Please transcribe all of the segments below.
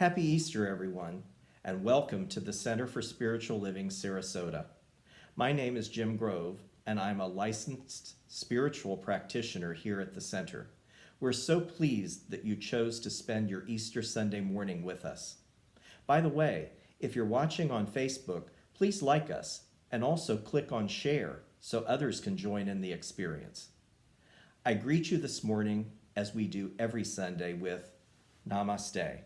Happy Easter, everyone, and welcome to the Center for Spiritual Living, Sarasota. My name is Jim Grove, and I'm a licensed spiritual practitioner here at the center. We're so pleased that you chose to spend your Easter Sunday morning with us. By the way, if you're watching on Facebook, please like us and also click on share so others can join in the experience. I greet you this morning as we do every Sunday with Namaste.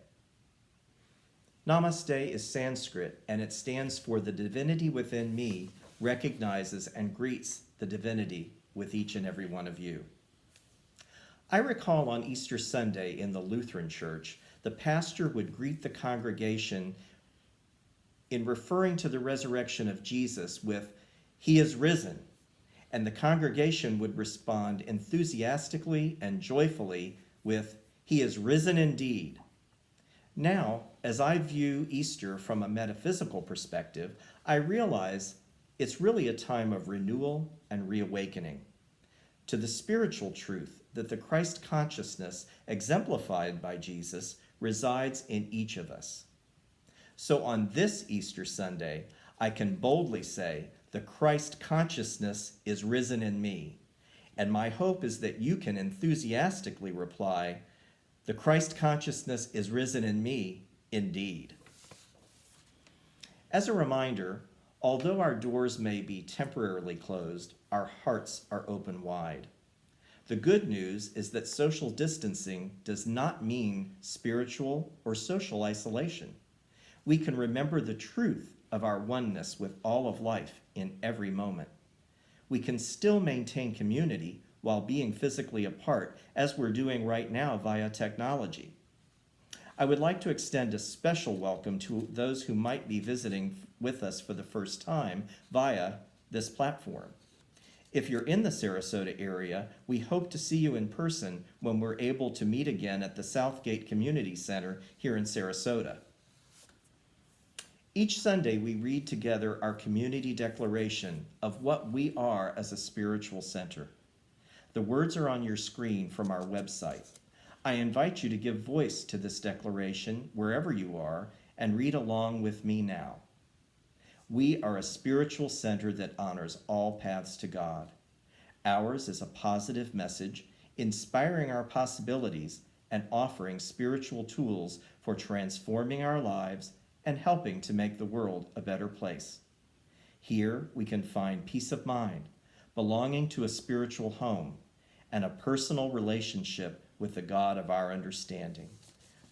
Namaste is Sanskrit, and it stands for the divinity within me recognizes and greets the divinity with each and every one of you. I recall on Easter Sunday in the Lutheran Church, the pastor would greet the congregation in referring to the resurrection of Jesus with, "He is risen," and the congregation would respond enthusiastically and joyfully with, "He is risen indeed." Now, as I view Easter from a metaphysical perspective, I realize it's really a time of renewal and reawakening to the spiritual truth that the Christ consciousness exemplified by Jesus resides in each of us. So on this Easter Sunday, I can boldly say, the Christ consciousness is risen in me. And my hope is that you can enthusiastically reply, the Christ consciousness is risen in me, indeed. As a reminder, although our doors may be temporarily closed, our hearts are open wide. The good news is that social distancing does not mean spiritual or social isolation. We can remember the truth of our oneness with all of life in every moment. We can still maintain community while being physically apart, as we're doing right now via technology. I would like to extend a special welcome to those who might be visiting with us for the first time via this platform. If you're in the Sarasota area, we hope to see you in person when we're able to meet again at the Southgate Community Center here in Sarasota. Each Sunday, we read together our community declaration of what we are as a spiritual center. The words are on your screen from our website. I invite you to give voice to this declaration wherever you are and read along with me now. We are a spiritual center that honors all paths to God. Ours is a positive message, inspiring our possibilities and offering spiritual tools for transforming our lives and helping to make the world a better place. Here we can find peace of mind, belonging to a spiritual home, and a personal relationship with the God of our understanding.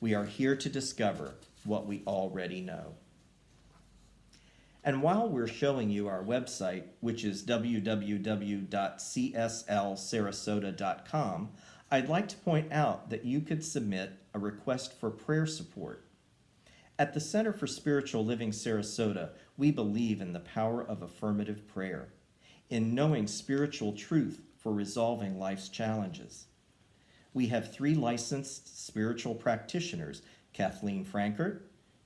We are here to discover what we already know. And while we're showing you our website, which is www.cslsarasota.com, I'd like to point out that you could submit a request for prayer support. At the Center for Spiritual Living Sarasota, we believe in the power of affirmative prayer, in knowing spiritual truth for resolving life's challenges. We have 3 licensed spiritual practitioners, Kathleen Frankert,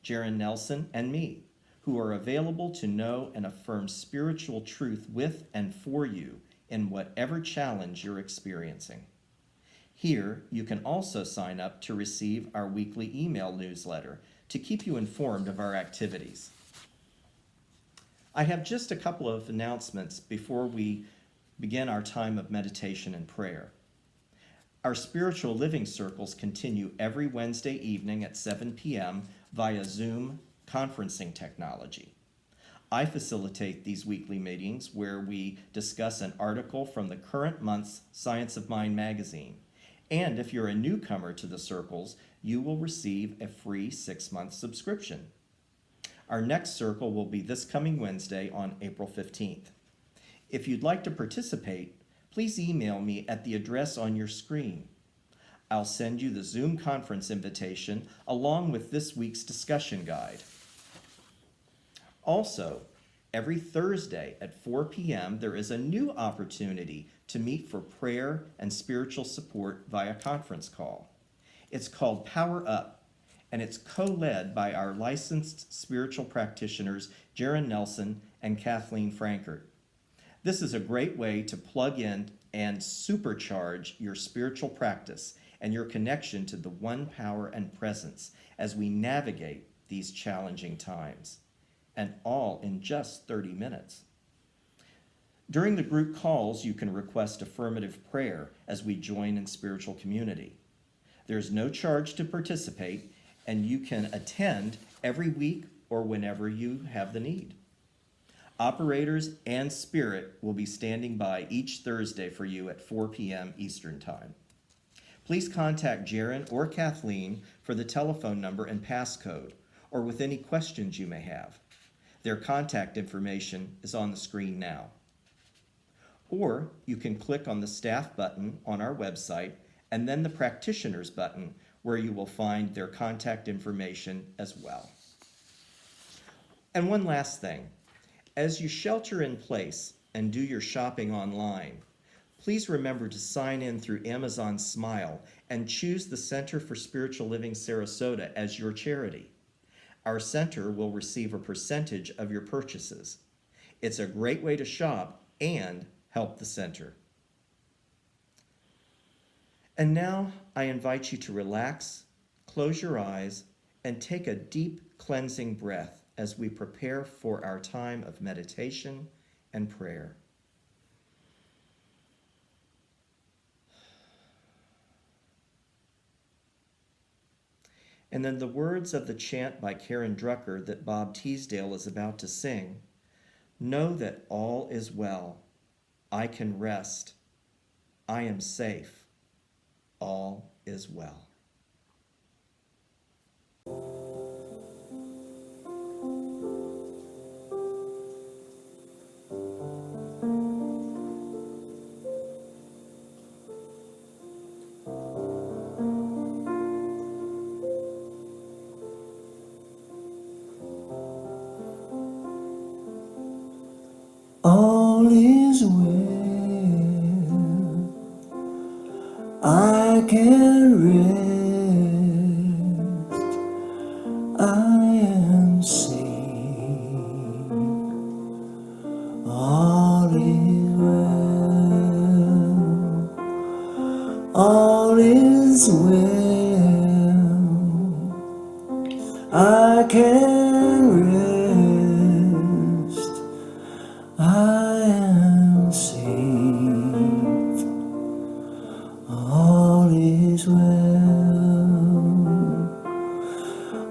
Jaron Nelson, and me, who are available to know and affirm spiritual truth with and for you in whatever challenge you're experiencing. Here, you can also sign up to receive our weekly email newsletter to keep you informed of our activities. I have just a couple of announcements before we begin our time of meditation and prayer. Our spiritual living circles continue every Wednesday evening at 7 p.m. via Zoom conferencing technology. I facilitate these weekly meetings where we discuss an article from the current month's Science of Mind magazine. And if you're a newcomer to the circles, you will receive a free 6-month subscription. Our next circle will be this coming Wednesday on April 15th. If you'd like to participate, please email me at the address on your screen. I'll send you the Zoom conference invitation along with this week's discussion guide. Also, every Thursday at 4 p.m., there is a new opportunity to meet for prayer and spiritual support via conference call. It's called Power Up, and it's co-led by our licensed spiritual practitioners, Jaron Nelson and Kathleen Frankert. This is a great way to plug in and supercharge your spiritual practice and your connection to the one power and presence as we navigate these challenging times, and all in just 30 minutes. During the group calls, you can request affirmative prayer as we join in spiritual community. There's no charge to participate, and you can attend every week or whenever you have the need. Operators and Spirit will be standing by each Thursday for you at 4 p.m. Eastern Time. Please contact Jaron or Kathleen for the telephone number and passcode, or with any questions you may have. Their contact information is on the screen now. Or you can click on the staff button on our website and then the practitioners button, where you will find their contact information as well. And one last thing. As you shelter in place and do your shopping online, please remember to sign in through Amazon Smile and choose the Center for Spiritual Living Sarasota as your charity. Our center will receive a percentage of your purchases. It's a great way to shop and help the center. And now I invite you to relax, close your eyes, and take a deep cleansing breath as we prepare for our time of meditation and prayer. And then the words of the chant by Karen Drucker that Bob Teasdale is about to sing: know that all is well. I can rest. I am safe. All is well. All is well. I can rest, I am safe, all is well, all is well, I can rest, I am safe, all is well,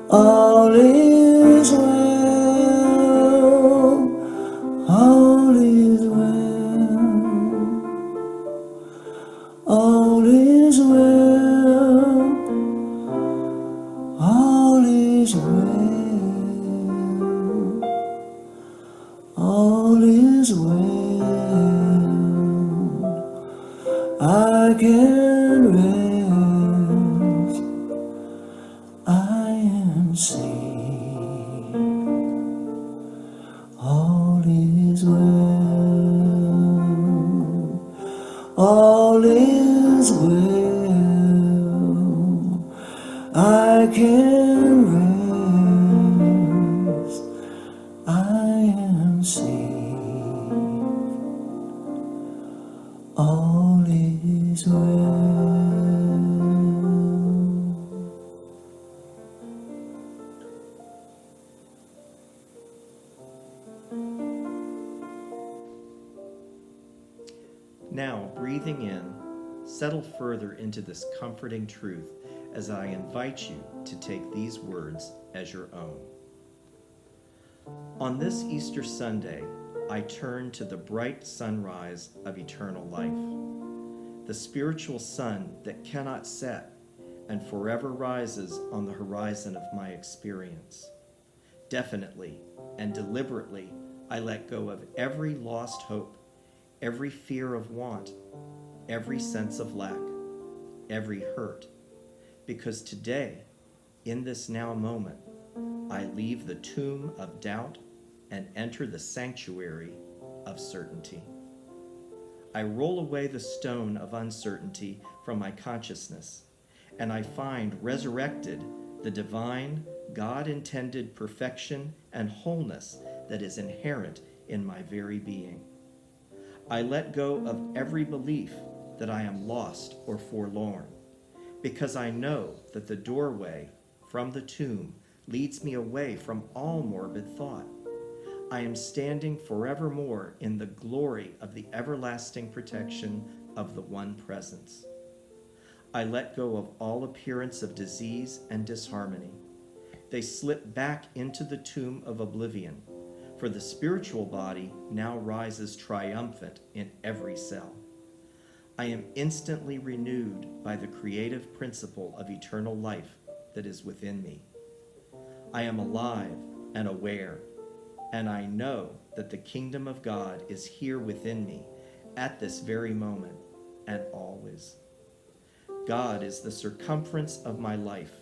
all is well, all is well, all is well, all is well, all is well, I can rest, I am safe, all is well, all is well, I can rest, I am safe, all is well. Now, breathing in, settle further into this comforting truth as I invite you to take these words as your own. On this Easter Sunday, I turn to the bright sunrise of eternal life, the spiritual sun that cannot set and forever rises on the horizon of my experience. Definitely and deliberately, I let go of every lost hope, every fear of want, every sense of lack, every hurt, because today, in this now moment, I leave the tomb of doubt and enter the sanctuary of certainty. I roll away the stone of uncertainty from my consciousness, and I find resurrected the divine, God-intended perfection and wholeness that is inherent in my very being. I let go of every belief that I am lost or forlorn, because I know that the doorway from the tomb leads me away from all morbid thought. I am standing forevermore in the glory of the everlasting protection of the One Presence. I let go of all appearance of disease and disharmony. They slip back into the tomb of oblivion, for the spiritual body now rises triumphant in every cell. I am instantly renewed by the creative principle of eternal life that is within me. I am alive and aware, and I know that the kingdom of God is here within me at this very moment and always. God is the circumference of my life,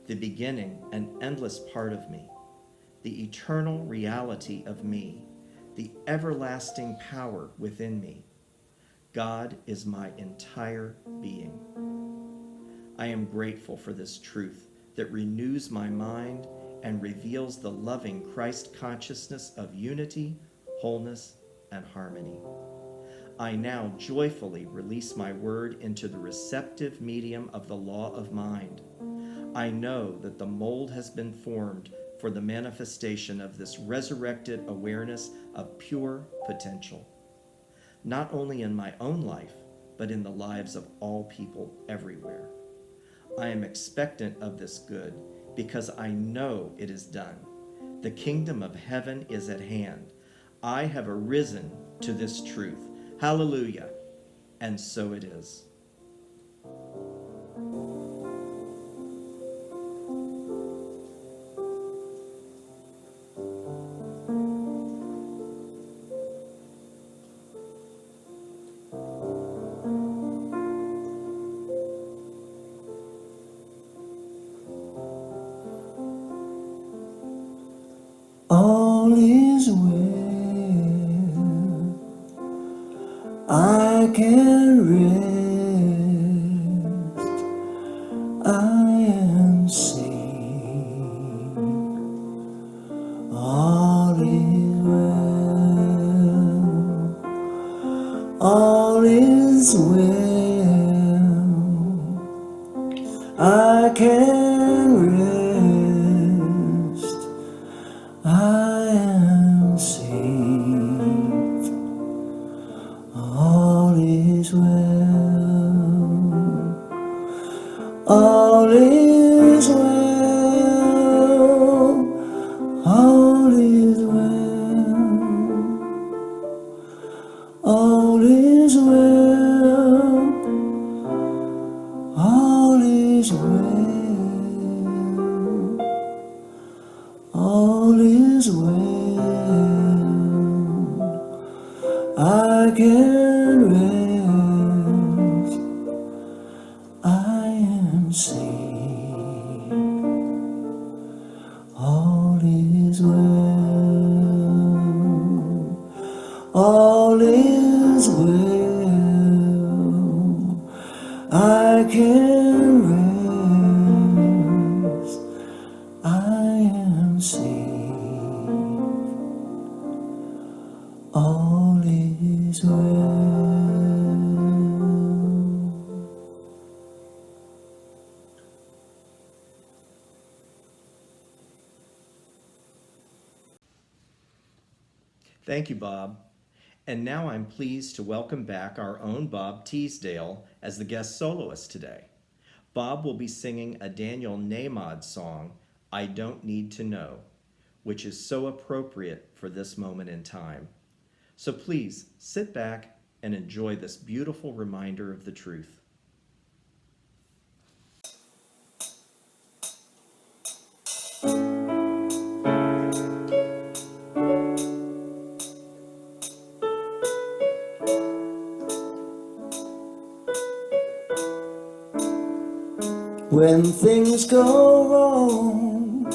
the beginning and endless part of me, the eternal reality of me, the everlasting power within me. God is my entire being. I am grateful for this truth that renews my mind and reveals the loving Christ consciousness of unity, wholeness, and harmony. I now joyfully release my word into the receptive medium of the law of mind. I know that the mold has been formed for the manifestation of this resurrected awareness of pure potential, not only in my own life, but in the lives of all people everywhere. I am expectant of this good because I know it is done. The kingdom of heaven is at hand. I have arisen to this truth. Hallelujah. And so it is. All is well, I can rest, I am saved. All is well, all is well. I can rest. I am safe. All is well. All is well. All is well. All is well. All is well. All is well. I can rest. I am safe. All is well. All is well. I can rest. I am safe. All is well. Thank you, Bob. And now I'm pleased to welcome back our own Bob Teasdale as the guest soloist today. Bob will be singing a Daniel Nahmod song, I Don't Need to Know, which is so appropriate for this moment in time. So please sit back and enjoy this beautiful reminder of the truth. When things go wrong,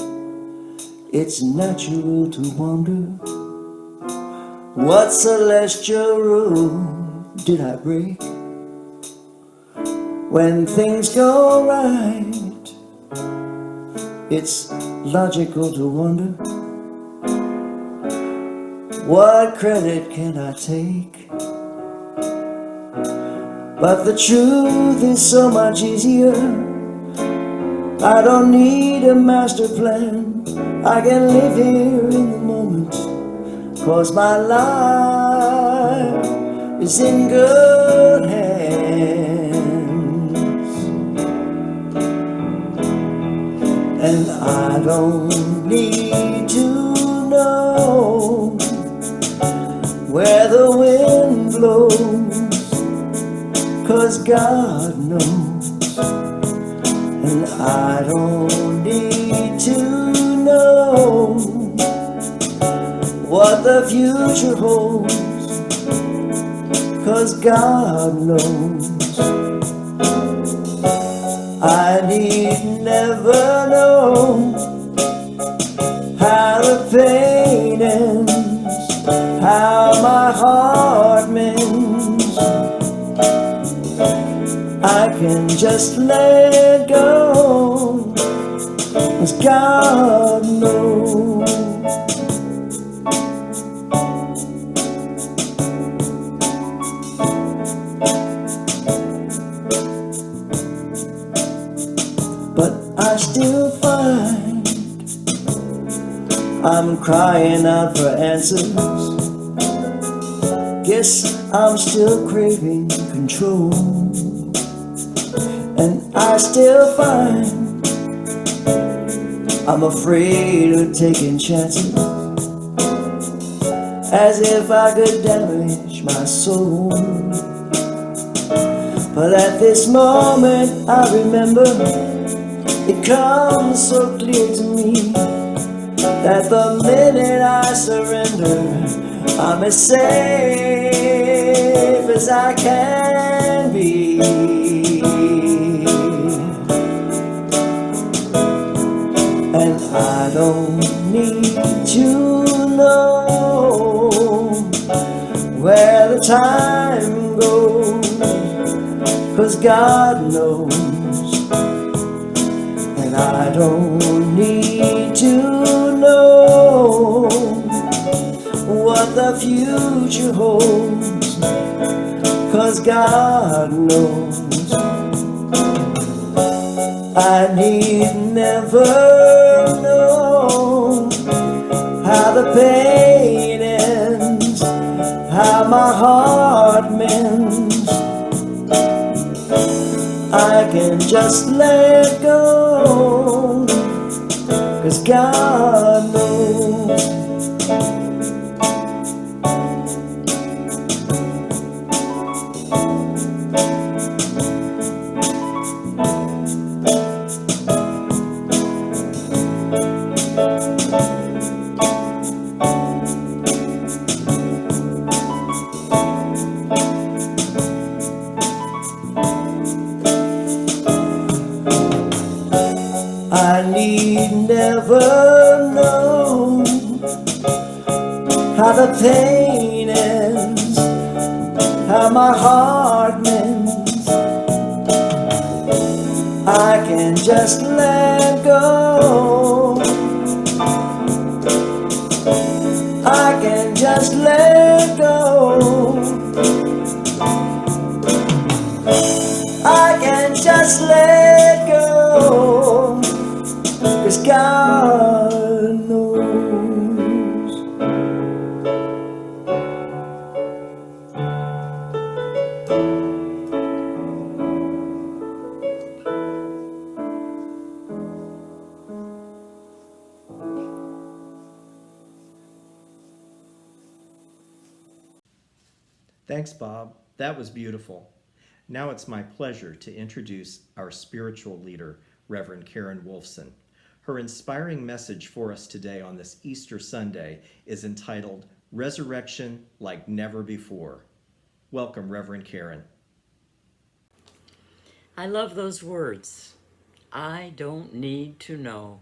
it's natural to wonder, what celestial rule did I break? When things go right, it's logical to wonder, what credit can I take? But the truth is so much easier. I don't need a master plan. I can live here in the moment, 'cause my life is in good hands. And I don't need to know where the wind blows, 'cause God knows. And I don't need to know what the future holds, 'cause God knows. I need never know how the pain ends, how my heart mends. I can just let go, 'cause God knows. But I still find I'm crying out for answers. Guess I'm still craving control. And I still find I'm afraid of taking chances, as if I could damage my soul. But at this moment I remember, it comes so clear to me, that the minute I surrender, I'm as safe as I can be. And I don't need to know where the time goes, 'cause God knows. And I don't need to know what the future holds, 'cause God knows. I need never know how the pain ends, how my heart mends. I can just let go, 'cause God knows. I need never know how the pain ends, how my heart mends. I can just let go, I can just let go, I can just let go, 'cause God knows. Thanks, Bob. That was beautiful. Now it's my pleasure to introduce our spiritual leader, Reverend Karen Wolfson. Her inspiring message for us today on this Easter Sunday is entitled Resurrection Like Never Before. Welcome, Reverend Karen. I love those words. I don't need to know.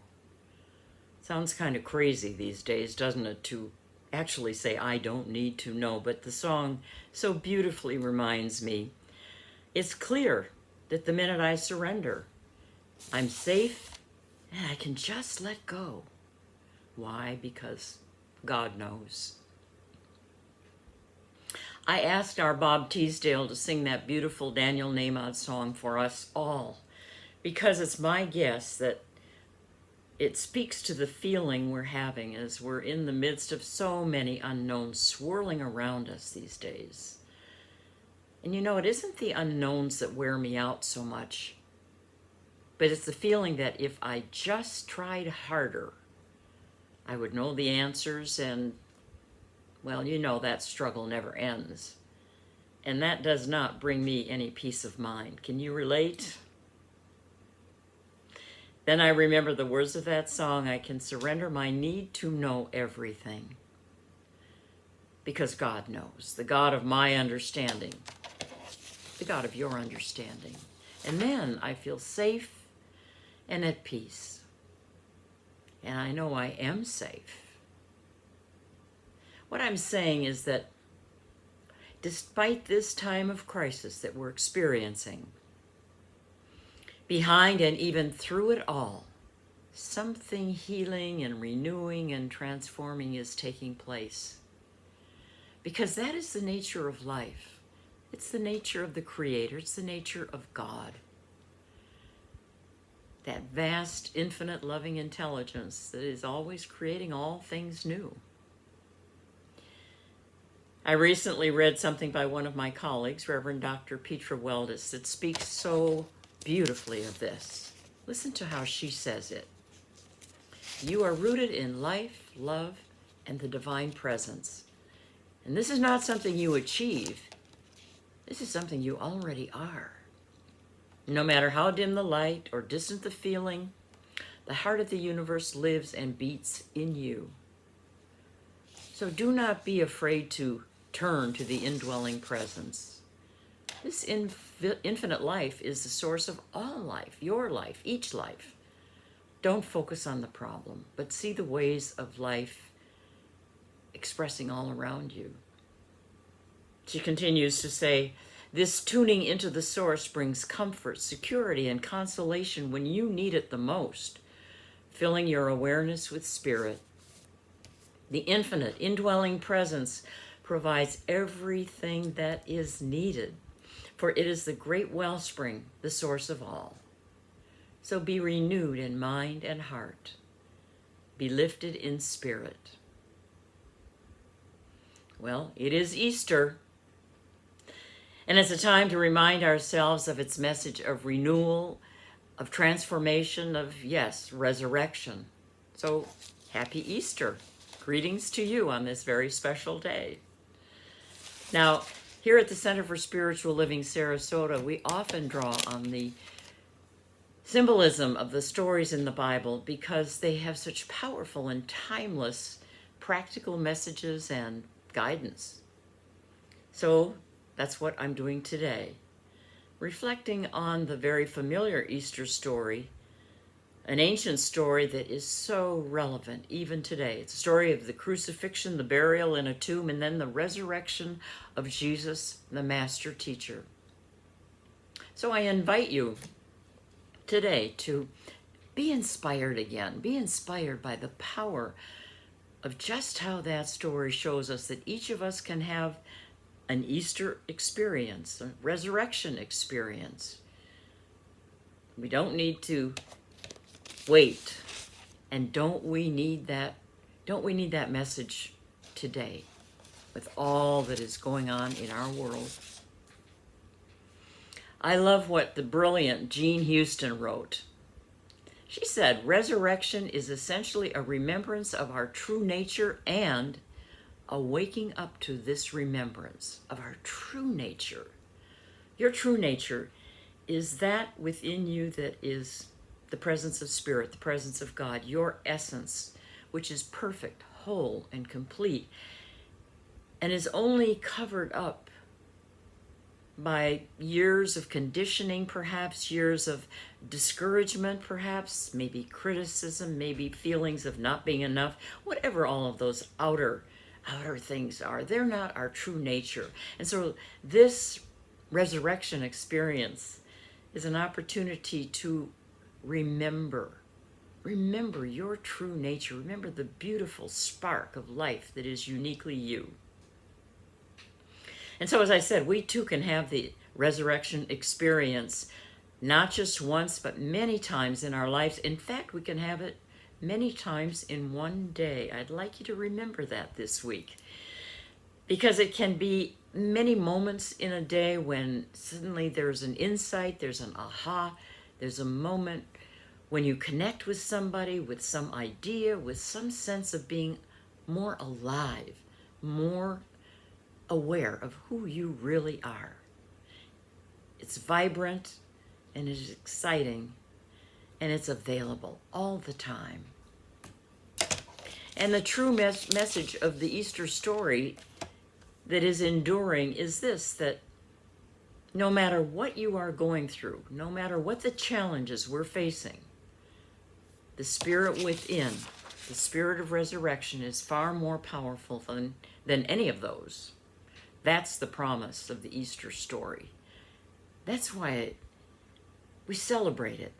Sounds kind of crazy these days, doesn't it, to actually say I don't need to know, but the song so beautifully reminds me it's clear that the minute I surrender, I'm safe and I can just let go. Why? Because God knows. I asked our Bob Teasdale to sing that beautiful Daniel Nahmod song for us all because it's my guess that it speaks to the feeling we're having as we're in the midst of so many unknowns swirling around us these days. And you know, it isn't the unknowns that wear me out so much, but it's the feeling that if I just tried harder, I would know the answers, and, well, you know that struggle never ends. And that does not bring me any peace of mind. Can you relate? Then I remember the words of that song, I can surrender my need to know everything. Because God knows, the God of my understanding, the God of your understanding. And then I feel safe and at peace. And I know I am safe. What I'm saying is that despite this time of crisis that we're experiencing, behind and even through it all, something healing and renewing and transforming is taking place. Because that is the nature of life. It's the nature of the Creator. It's the nature of God. That vast, infinite, loving intelligence that is always creating all things new. I recently read something by one of my colleagues, Reverend Dr. Petra Weldis, that speaks so beautifully of this. Listen to how she says it. You are rooted in life, love, and the divine presence. And this is not something you achieve. This is something you already are. No matter how dim the light or distant the feeling, the heart of the universe lives and beats in you. So do not be afraid to turn to the indwelling presence. This infinite life is the source of all life, your life, each life. Don't focus on the problem, but see the ways of life expressing all around you. She continues to say, This tuning into the source brings comfort, security, and consolation when you need it the most, filling your awareness with spirit. The infinite, indwelling presence provides everything that is needed, for it is the great wellspring, the source of all. So be renewed in mind and heart. Be lifted in spirit. Well, it is Easter, and it's a time to remind ourselves of its message of renewal, of transformation, of, yes, resurrection. So, happy Easter. Greetings to you on this very special day. Now, here at the Center for Spiritual Living Sarasota, we often draw on the symbolism of the stories in the Bible because they have such powerful and timeless practical messages and guidance. So that's what I'm doing today, reflecting on the very familiar Easter story, an ancient story that is so relevant even today. It's a story of the crucifixion, the burial in a tomb, and then the resurrection of Jesus, the master teacher. So I invite you today to be inspired again. Be inspired by the power of just how that story shows us that each of us can have an Easter experience, a resurrection experience. We don't need to wait. And don't we need that message today with all that is going on in our world? I love what the brilliant Jean Houston wrote. She said, resurrection is essentially a remembrance of our true nature and a waking up to this remembrance of our true nature. Your true nature is that within you that is the presence of Spirit, the presence of God, your essence, which is perfect, whole, and complete, and is only covered up by years of conditioning, perhaps years of discouragement, perhaps, maybe criticism, maybe feelings of not being enough, whatever all of those outer things are. They're not our true nature. And so this resurrection experience is an opportunity to remember your true nature. Remember the beautiful spark of life that is uniquely you. And so, as I said, we too can have the resurrection experience, not just once, but many times in our lives. In fact, we can have it many times in one day. I'd like you to remember that this week, because it can be many moments in a day when suddenly there's an insight, there's an aha, there's a moment when you connect with somebody, with some idea, with some sense of being more alive, more aware of who you really are. It's vibrant and it is exciting and it's available all the time. And the true message of the Easter story that is enduring is this, that no matter what you are going through, no matter what the challenges we're facing, the spirit within, the spirit of resurrection is far more powerful than any of those. That's the promise of the Easter story. That's why we celebrate it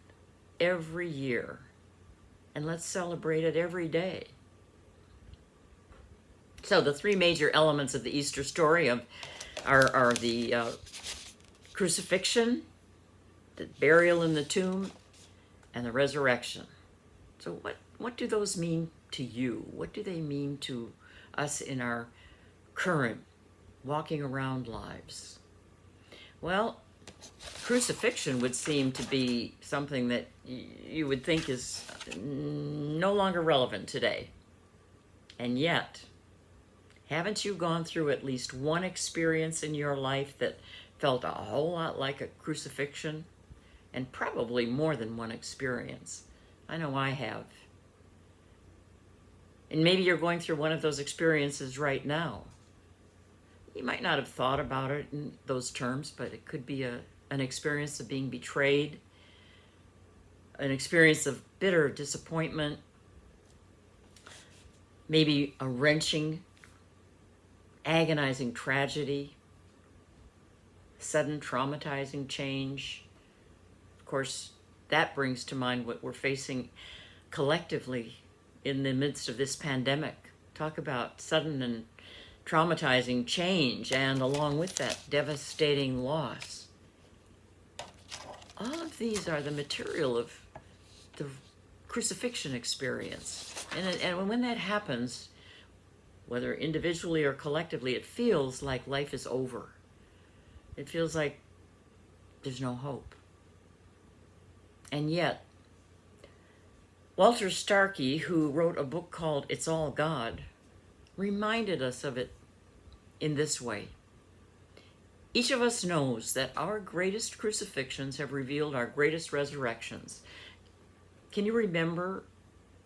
every year. And let's celebrate it every day. So the three major elements of the Easter story are the crucifixion, the burial in the tomb, and the resurrection. So what do those mean to you? What do they mean to us in our current walking around lives? Well, crucifixion would seem to be something that you would think is no longer relevant today. And yet, haven't you gone through at least one experience in your life that felt a whole lot like a crucifixion? And probably more than one experience. I know I have. And maybe you're going through one of those experiences right now. You might not have thought about it in those terms, but it could be an experience of being betrayed, an experience of bitter disappointment, maybe a wrenching, agonizing tragedy, sudden traumatizing change. Of course, that brings to mind what we're facing collectively in the midst of this pandemic. Talk about sudden and traumatizing change, and along with that, devastating loss. All of these are the material of the crucifixion experience. And when that happens, whether individually or collectively, it feels like life is over. It feels like there's no hope. And yet, Walter Starkey, who wrote a book called It's All God, reminded us of it in this way. Each of us knows that our greatest crucifixions have revealed our greatest resurrections. Can you remember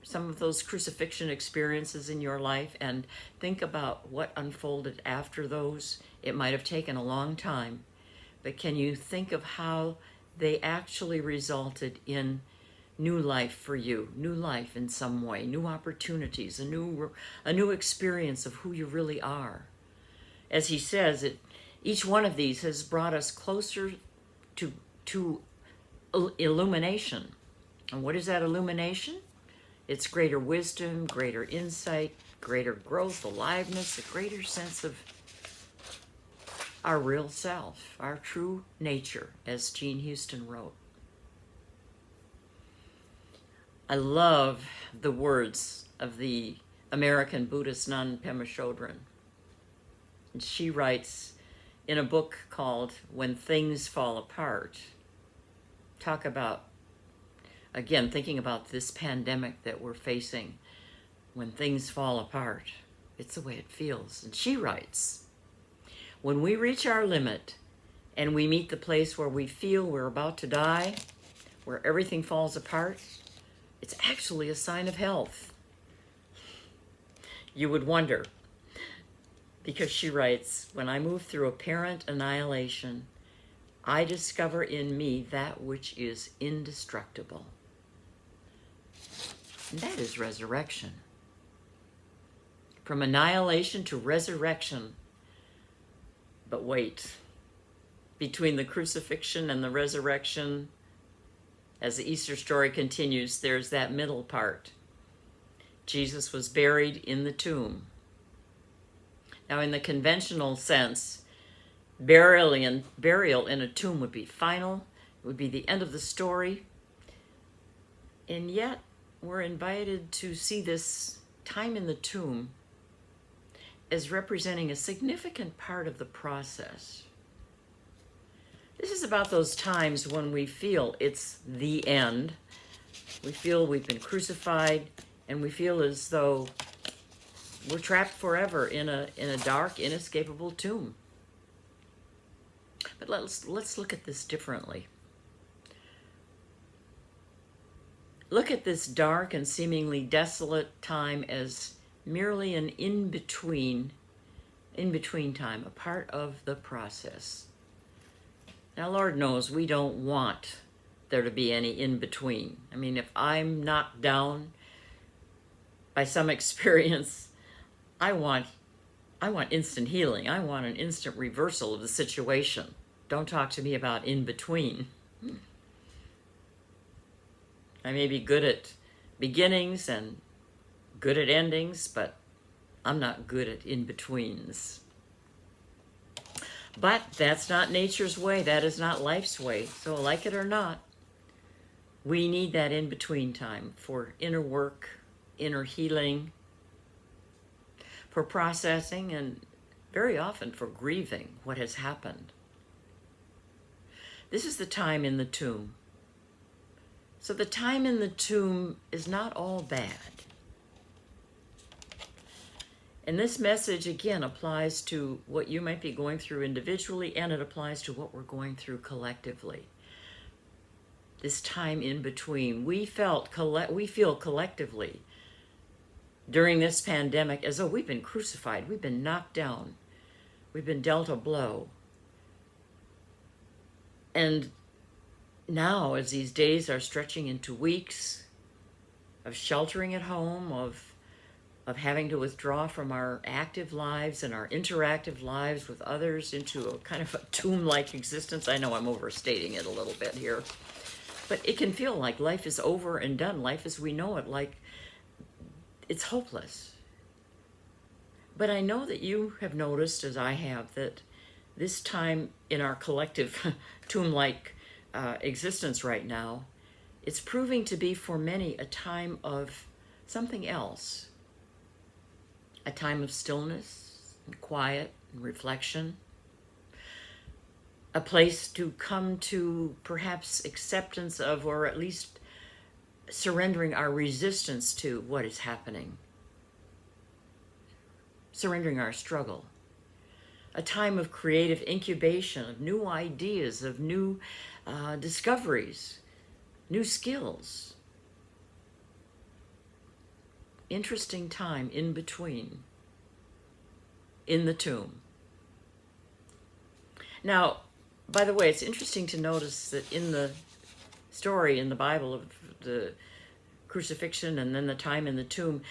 some of those crucifixion experiences in your life and think about what unfolded after those? It might have taken a long time, but can you think of how they actually resulted in new life for you, new life in some way, new opportunities, a new experience of who you really are? As he says, each one of these has brought us closer to illumination. And what is that illumination? It's greater wisdom, greater insight, greater growth, aliveness, a greater sense of our real self, our true nature, as Jean Houston wrote. I love the words of the American Buddhist nun Pema Chodron. And she writes in a book called When Things Fall Apart, talk about, again, thinking about this pandemic that we're facing. When things fall apart, it's the way it feels. And she writes, when we reach our limit and we meet the place where we feel we're about to die, where everything falls apart, it's actually a sign of health. You would wonder, because she writes, when I move through apparent annihilation, I discover in me that which is indestructible. And that is resurrection. From annihilation to resurrection. But wait, between the crucifixion and the resurrection, as the Easter story continues, there's that middle part. Jesus was buried in the tomb. Now, in the conventional sense, burial in a tomb would be final, it would be the end of the story. And yet, we're invited to see this time in the tomb as representing a significant part of the process. This is about those times when we feel it's the end. We feel we've been crucified, and we feel as though we're trapped forever in a dark, inescapable tomb. But let's look at this differently. Look at this dark and seemingly desolate time as merely an in-between time, a part of the process. Now, Lord knows we don't want there to be any in-between. I mean, if I'm knocked down by some experience, I want instant healing. I want an instant reversal of the situation. Don't talk to me about in-between. I may be good at beginnings and good at endings, but I'm not good at in-betweens. But that's not nature's way. That is not life's way. So like it or not, we need that in-between time for inner work, inner healing, for processing, and very often for grieving what has happened. This is the time in the tomb. So the time in the tomb is not all bad. And this message, again, applies to what you might be going through individually, and it applies to what we're going through collectively. This time in between, we feel collectively during this pandemic as though we've been crucified, we've been knocked down, we've been dealt a blow. And now, as these days are stretching into weeks of sheltering at home, of of having to withdraw from our active lives and our interactive lives with others into a kind of a tomb-like existence. I know I'm overstating it a little bit here, but it can feel like life is over and done. Life as we know it, like it's hopeless. But I know that you have noticed, as I have, that this time in our collective tomb-like existence right now, it's proving to be for many a time of something else. A time of stillness and quiet and reflection. A place to come to perhaps acceptance of, or at least surrendering our resistance to what is happening. Surrendering our struggle. A time of creative incubation, of new ideas, of new discoveries, new skills. Interesting time in between, in the tomb. Now, by the way, it's interesting to notice that in the story in the Bible of the crucifixion and then the time in the tomb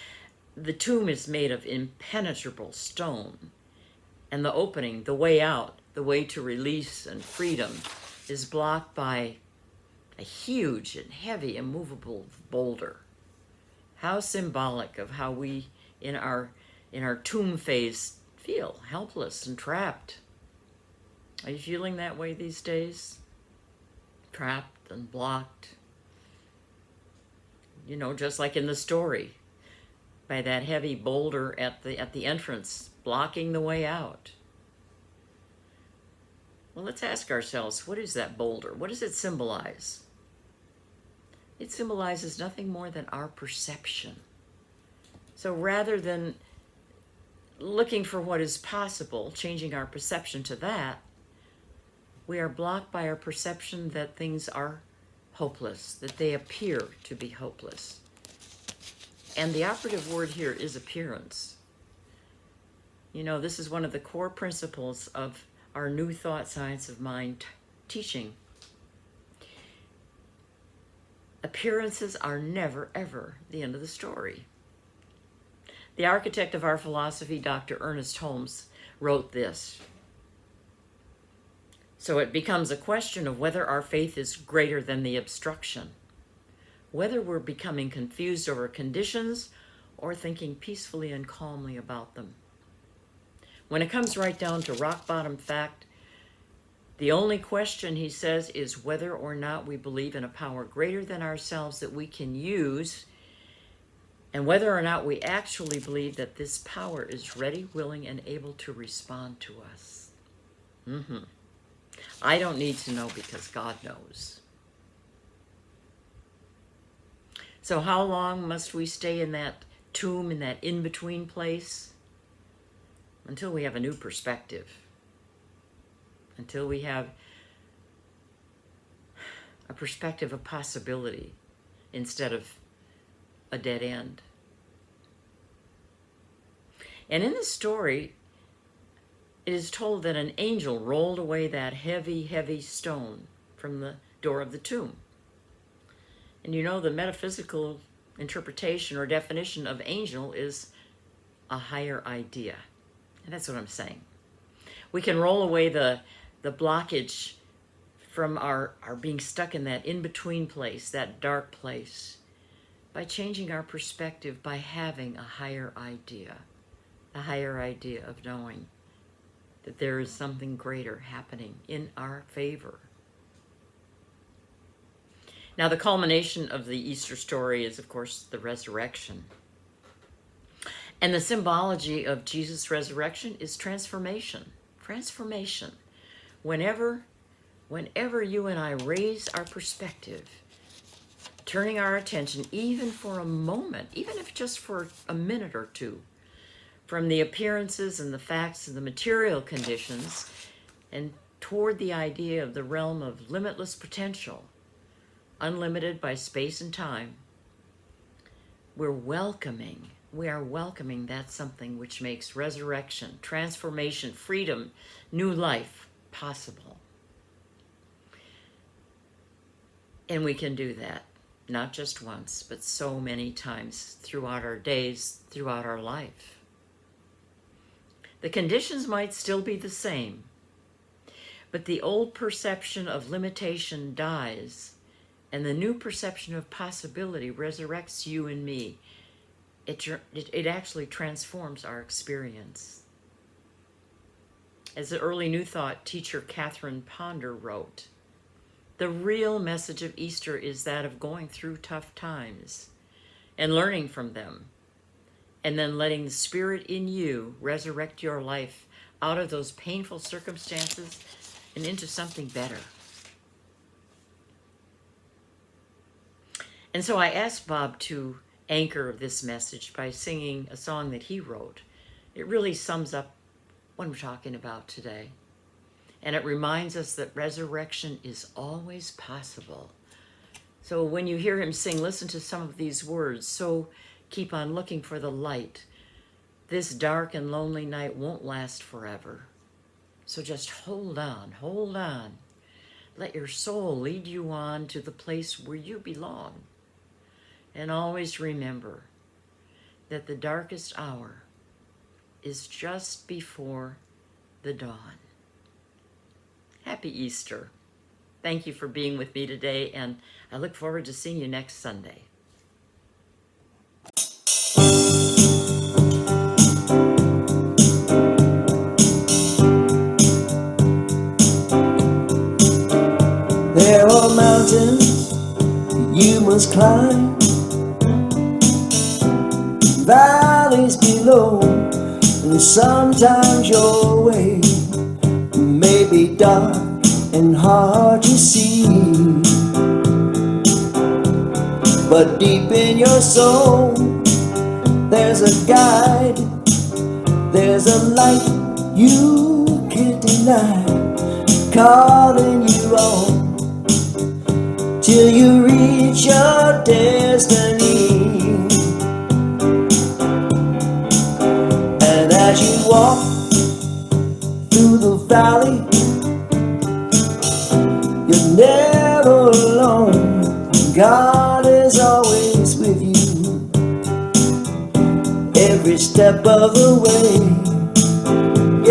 is made of impenetrable stone. And the opening, the way out, the way to release and freedom is blocked by a huge and heavy, immovable boulder. How symbolic of how we, in our tomb phase, feel helpless and trapped. Are you feeling that way these days? Trapped and blocked? You know, just like in the story, by that heavy boulder at the entrance, blocking the way out. Well, let's ask ourselves, what is that boulder? What does it symbolize? It symbolizes nothing more than our perception. So rather than looking for what is possible, changing our perception to that, we are blocked by our perception that things are hopeless, that they appear to be hopeless. And the operative word here is appearance. You know, this is one of the core principles of our New Thought Science of Mind teaching. Appearances are never, ever the end of the story. The architect of our philosophy, Dr. Ernest Holmes, wrote this. So it becomes a question of whether our faith is greater than the obstruction, whether we're becoming confused over conditions or thinking peacefully and calmly about them. When it comes right down to rock bottom fact, the only question, he says, is whether or not we believe in a power greater than ourselves that we can use, and whether or not we actually believe that this power is ready, willing, and able to respond to us. I don't need to know because God knows. So how long must we stay in that tomb, in that in-between place? Until we have a new perspective. Until we have a perspective of possibility instead of a dead end. And in this story, it is told that an angel rolled away that heavy, heavy stone from the door of the tomb. And you know, the metaphysical interpretation or definition of angel is a higher idea. And that's what I'm saying. We can roll away the blockage from our being stuck in that in-between place, that dark place, by changing our perspective, by having a higher idea of knowing that there is something greater happening in our favor. Now, the culmination of the Easter story is, of course, the resurrection. And the symbology of Jesus' resurrection is transformation. Transformation. Whenever you and I raise our perspective, turning our attention even for a moment, even if just for a minute or two, from the appearances and the facts and the material conditions, and toward the idea of the realm of limitless potential, unlimited by space and time, we are welcoming that something which makes resurrection, transformation, freedom, new life possible. And we can do that not just once, but so many times throughout our days, throughout our life. The conditions might still be the same, but the old perception of limitation dies, and the new perception of possibility resurrects you and me. It actually transforms our experience. As the early New Thought teacher Catherine Ponder wrote, the real message of Easter is that of going through tough times and learning from them, and then letting the Spirit in you resurrect your life out of those painful circumstances and into something better. And so I asked Bob to anchor this message by singing a song that he wrote. It really sums up what I'm talking about today. And it reminds us that resurrection is always possible. So when you hear him sing, listen to some of these words. So keep on looking for the light. This dark and lonely night won't last forever. So just hold on, hold on. Let your soul lead you on to the place where you belong. And always remember that the darkest hour is just before the dawn. Happy Easter. Thank you for being with me today, and I look forward to seeing you next Sunday. There are mountains you must climb, valleys below, and sometimes your way may be dark and hard to see, but deep in your soul there's a guide, there's a light you can't deny, calling you on till you reach your destiny. And as you walk through the valley, you're never alone. God is always with you every step of the way.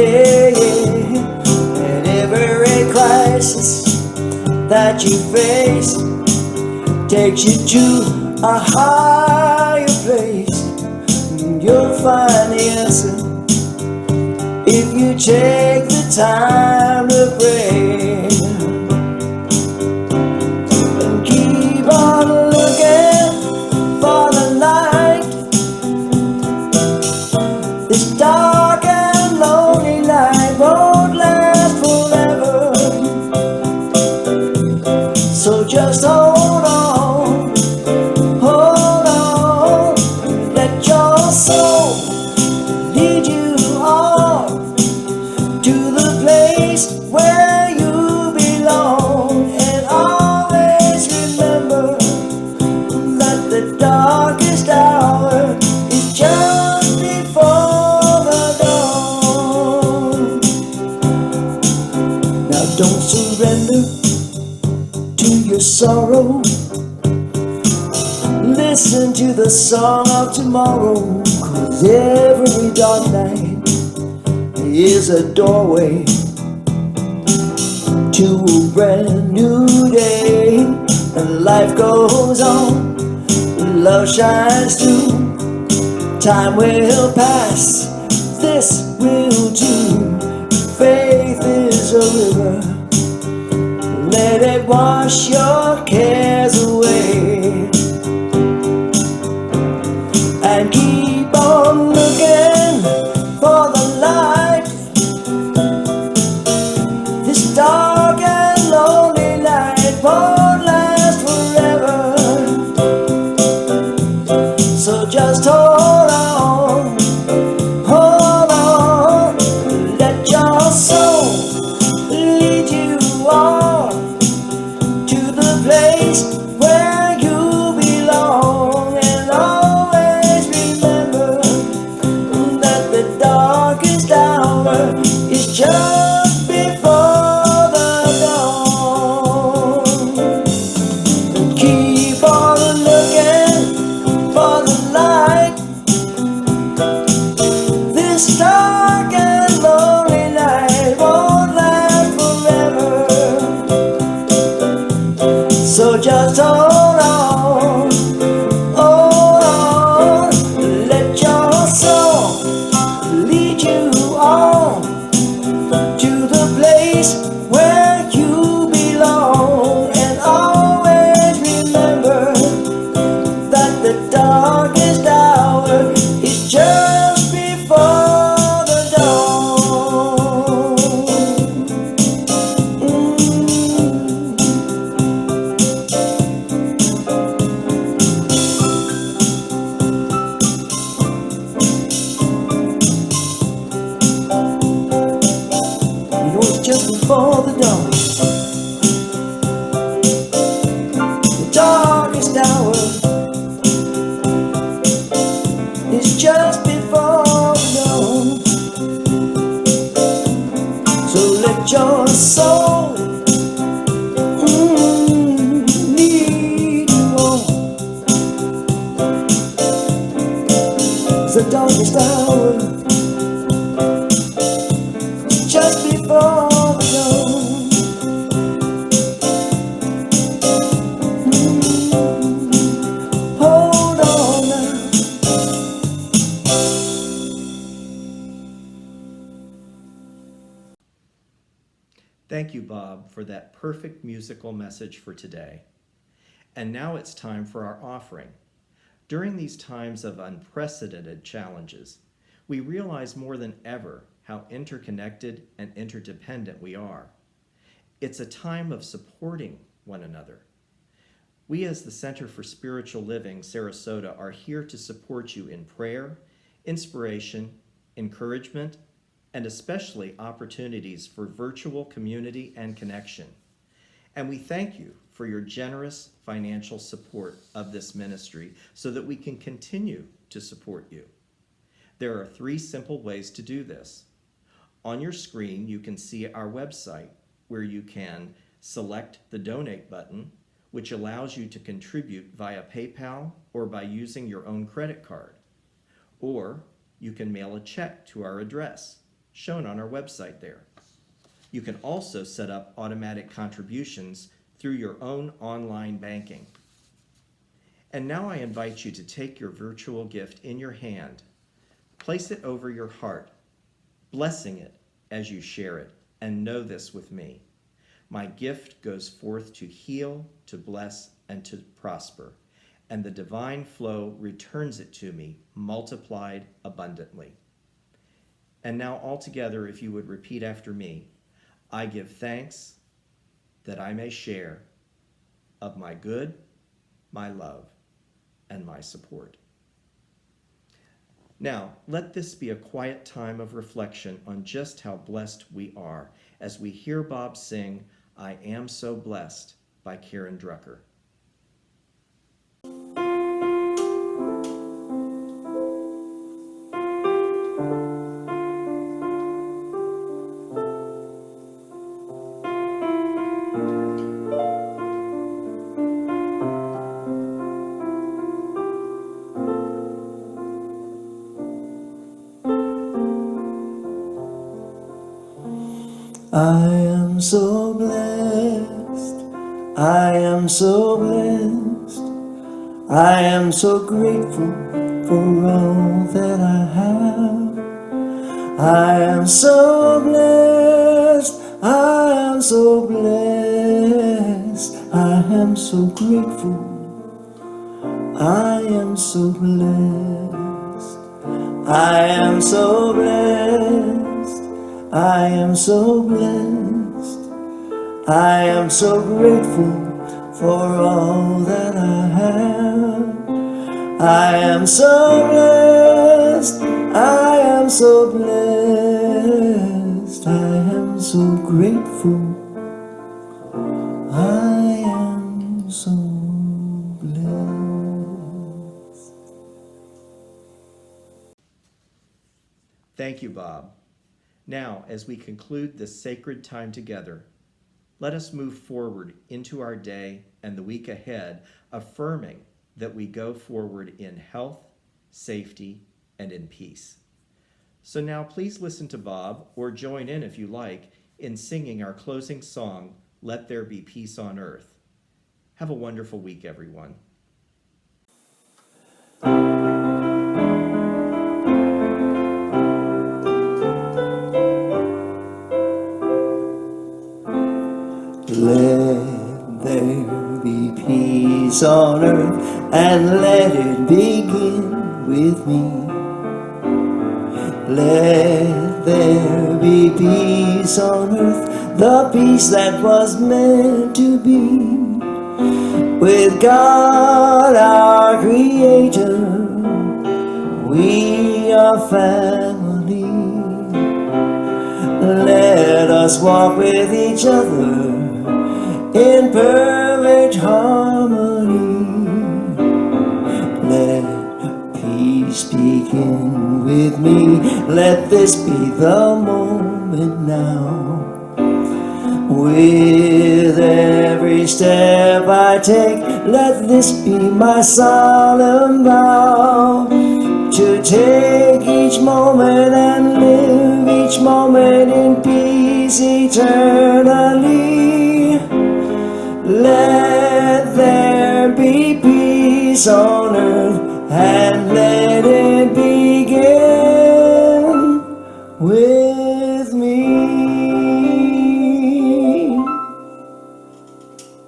Yeah, yeah. And every crisis that you face takes you to a higher place. You'll find the answer if you take the time to pray. And keep on looking for the light. This dark and lonely night won't last forever. So just hold on, let your soul lead you on to the place where you belong. And always remember that the darkest hour is just before the dawn. Now don't surrender to your sorrow. Listen to the song of tomorrow, 'cause every dark night is a doorway to a brand new day. And life goes on, love shines through. Time will pass, this will too. Faith is a river, let it wash your cares away. And keep on looking for the light. This dark and lonely night won't last forever. So just hold on, let your soul lead you on to the place where that your soul need you more. It's the darkest hour, just before the dawn. Hold on now. Thank you, Bob, for that perfect musical message for today. And now it's time for our offering. During these times of unprecedented challenges, we realize more than ever how interconnected and interdependent we are. It's a time of supporting one another. We as the Center for Spiritual Living, Sarasota, are here to support you in prayer, inspiration, encouragement, and especially opportunities for virtual community and connection. And we thank you for your generous financial support of this ministry so that we can continue to support you. There are 3 simple ways to do this. On your screen, you can see our website where you can select the donate button, which allows you to contribute via PayPal or by using your own credit card. Or you can mail a check to our address, shown on our website there. You can also set up automatic contributions through your own online banking. And now I invite you to take your virtual gift in your hand, place it over your heart, blessing it as you share it, and know this with me. My gift goes forth to heal, to bless, and to prosper, and the divine flow returns it to me, multiplied abundantly. And now all together, if you would repeat after me, I give thanks that I may share of my good, my love, and my support. Now, let this be a quiet time of reflection on just how blessed we are as we hear Bob sing, I Am So Blessed by Karen Drucker. I am so blessed, I am so blessed, I am so grateful for all that I have. I am so blessed, I am so blessed, I am so grateful, I am so blessed, I am so blessed. I am so blessed, I am so grateful for all that I have. I am so blessed, I am so blessed, I am so grateful, I am so blessed. Thank you, Bob. Now, as we conclude this sacred time together, let us move forward into our day and the week ahead, affirming that we go forward in health, safety, and in peace. So now please listen to Bob, or join in if you like, in singing our closing song, Let There Be Peace on Earth. Have a wonderful week, everyone. Let there be peace on earth, and let it begin with me. Let there be peace on earth, the peace that was meant to be. With God our Creator, we are family. Let us walk with each other in perfect harmony. Let peace begin with me. Let this be the moment now. With every step I take, let this be my solemn vow, to take each moment and live each moment in peace eternally. Let there be peace on earth